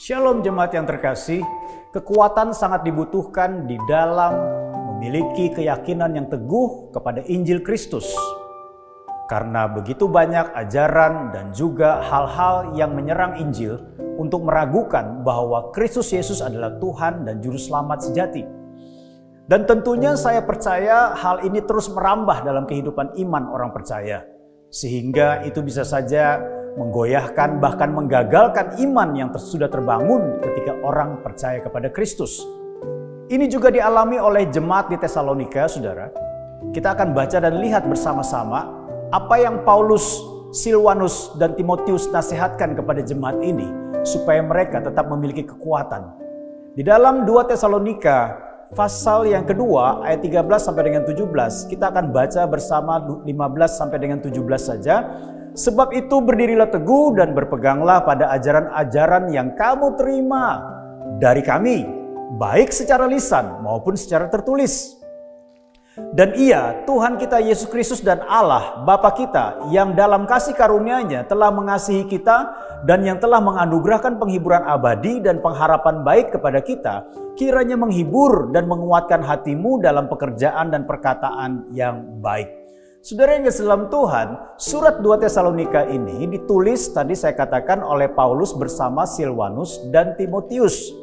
Shalom jemaat yang terkasih, kekuatan sangat dibutuhkan di dalam memiliki keyakinan yang teguh kepada Injil Kristus. Karena begitu banyak ajaran dan juga hal-hal yang menyerang Injil untuk meragukan bahwa Kristus Yesus adalah Tuhan dan Juru Selamat sejati. Dan tentunya saya percaya hal ini terus merambah dalam kehidupan iman orang percaya. Sehingga itu bisa saja menggoyahkan bahkan menggagalkan iman yang sudah terbangun ketika orang percaya kepada Kristus. Ini juga dialami oleh jemaat di Tesalonika, saudara. Kita akan baca dan lihat bersama-sama apa yang Paulus, Silwanus, dan Timotius nasihatkan kepada jemaat ini supaya mereka tetap memiliki kekuatan. Di dalam 2 Tesalonika pasal yang kedua ayat 13 sampai dengan 17, kita akan baca bersama 15 sampai dengan 17 saja. Sebab itu berdirilah teguh dan berpeganglah pada ajaran-ajaran yang kamu terima dari kami, baik secara lisan maupun secara tertulis. Dan Ia, Tuhan kita Yesus Kristus dan Allah Bapa kita yang dalam kasih karunia-Nya telah mengasihi kita dan yang telah menganugerahkan penghiburan abadi dan pengharapan baik kepada kita, kiranya menghibur dan menguatkan hatimu dalam pekerjaan dan perkataan yang baik. Saudara yang kasih dalam Tuhan, surat 2 Tesalonika ini ditulis tadi saya katakan oleh Paulus bersama Silwanus dan Timotius.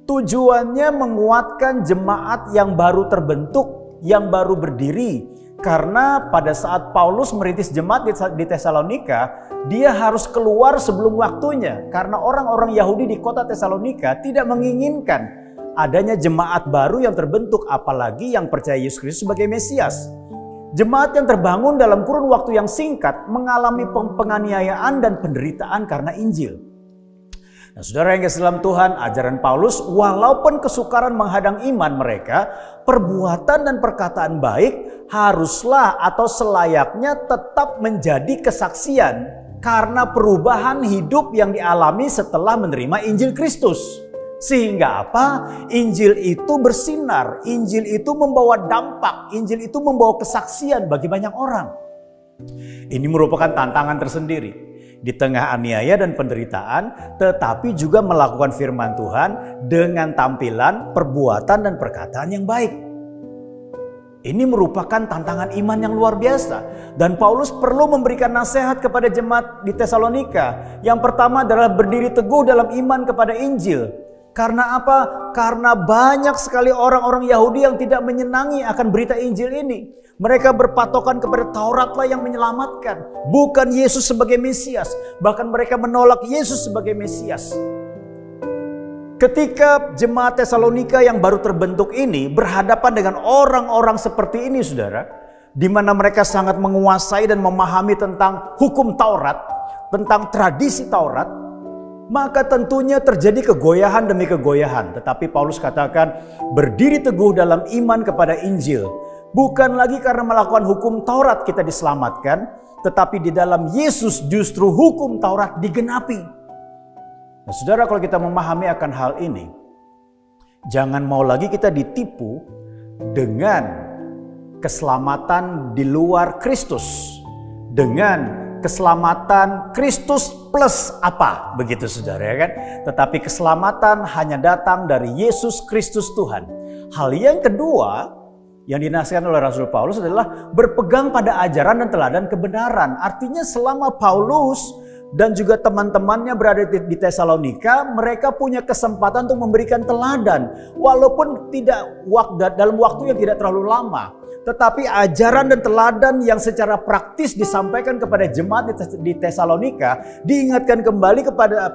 Tujuannya menguatkan jemaat yang baru terbentuk, yang baru berdiri. Karena pada saat Paulus merintis jemaat di Tesalonika, dia harus keluar sebelum waktunya. Karena orang-orang Yahudi di kota Tesalonika tidak menginginkan adanya jemaat baru yang terbentuk, apalagi yang percaya Yesus Kristus sebagai Mesias. Jemaat yang terbangun dalam kurun waktu yang singkat mengalami penganiayaan dan penderitaan karena Injil. Nah, saudara yang kasih dalam Tuhan, ajaran Paulus walaupun kesukaran menghadang iman mereka, perbuatan dan perkataan baik haruslah atau selayaknya tetap menjadi kesaksian karena perubahan hidup yang dialami setelah menerima Injil Kristus. Sehingga apa? Injil itu bersinar, Injil itu membawa dampak, Injil itu membawa kesaksian bagi banyak orang. Ini merupakan tantangan tersendiri. Di tengah aniaya dan penderitaan, tetapi juga melakukan firman Tuhan dengan tampilan, perbuatan, dan perkataan yang baik. Ini merupakan tantangan iman yang luar biasa. Dan Paulus perlu memberikan nasihat kepada jemaat di Tesalonika. Yang pertama adalah berdiri teguh dalam iman kepada Injil. Karena apa? Karena banyak sekali orang-orang Yahudi yang tidak menyenangi akan berita Injil ini. Mereka berpatokan kepada Tauratlah yang menyelamatkan, bukan Yesus sebagai Mesias. Bahkan mereka menolak Yesus sebagai Mesias. Ketika jemaat Tesalonika yang baru terbentuk ini berhadapan dengan orang-orang seperti ini, saudara, di mana mereka sangat menguasai dan memahami tentang hukum Taurat, tentang tradisi Taurat, maka tentunya terjadi kegoyahan demi kegoyahan. Tetapi Paulus katakan berdiri teguh dalam iman kepada Injil. Bukan lagi karena melakukan hukum Taurat kita diselamatkan, tetapi di dalam Yesus justru hukum Taurat digenapi. Nah, saudara, kalau kita memahami akan hal ini, jangan mau lagi kita ditipu dengan keselamatan di luar Kristus. Dengan keselamatan Kristus plus apa, begitu saudara, ya kan? Tetapi keselamatan hanya datang dari Yesus Kristus Tuhan. Hal yang kedua yang dinasihatkan oleh Rasul Paulus adalah berpegang pada ajaran dan teladan kebenaran. Artinya selama Paulus dan juga teman-temannya berada di Tesalonika, mereka punya kesempatan untuk memberikan teladan. Walaupun tidak dalam waktu yang tidak terlalu lama. Tetapi ajaran dan teladan yang secara praktis disampaikan kepada jemaat di Tesalonika diingatkan kembali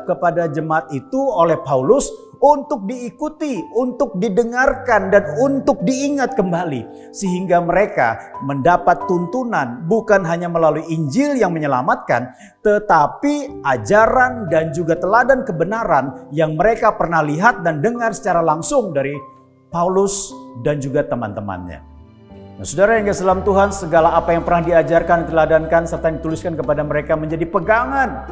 kepada jemaat itu oleh Paulus untuk diikuti, untuk didengarkan, dan untuk diingat kembali. Sehingga mereka mendapat tuntunan bukan hanya melalui Injil yang menyelamatkan, tetapi ajaran dan juga teladan kebenaran yang mereka pernah lihat dan dengar secara langsung dari Paulus dan juga teman-temannya. Nah, saudara yang kasih dalam Tuhan, segala apa yang pernah diajarkan, diteladankan, serta dituliskan kepada mereka menjadi pegangan.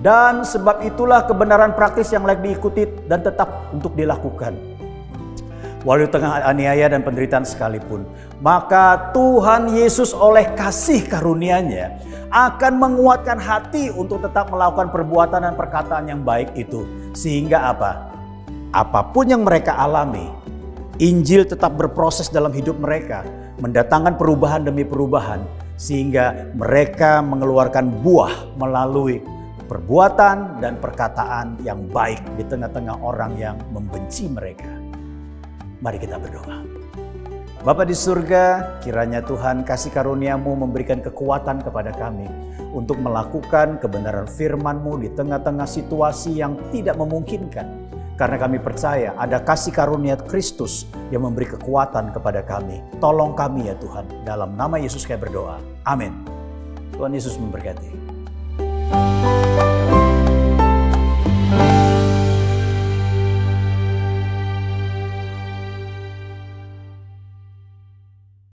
Dan sebab itulah kebenaran praktis yang layak diikuti dan tetap untuk dilakukan. walau di tengah aniaya dan penderitaan sekalipun, maka Tuhan Yesus oleh kasih karunia-Nya akan menguatkan hati untuk tetap melakukan perbuatan dan perkataan yang baik itu. Sehingga apa? Apapun yang mereka alami, Injil tetap berproses dalam hidup mereka, mendatangkan perubahan demi perubahan, sehingga mereka mengeluarkan buah melalui perbuatan dan perkataan yang baik di tengah-tengah orang yang membenci mereka. Mari kita berdoa. Bapa di surga, kiranya Tuhan kasih karunia-Mu memberikan kekuatan kepada kami untuk melakukan kebenaran firman-Mu di tengah-tengah situasi yang tidak memungkinkan. Karena kami percaya ada kasih karunia Kristus yang memberi kekuatan kepada kami. Tolong kami ya Tuhan, dalam nama Yesus kami berdoa. Amin. Tuhan Yesus memberkati.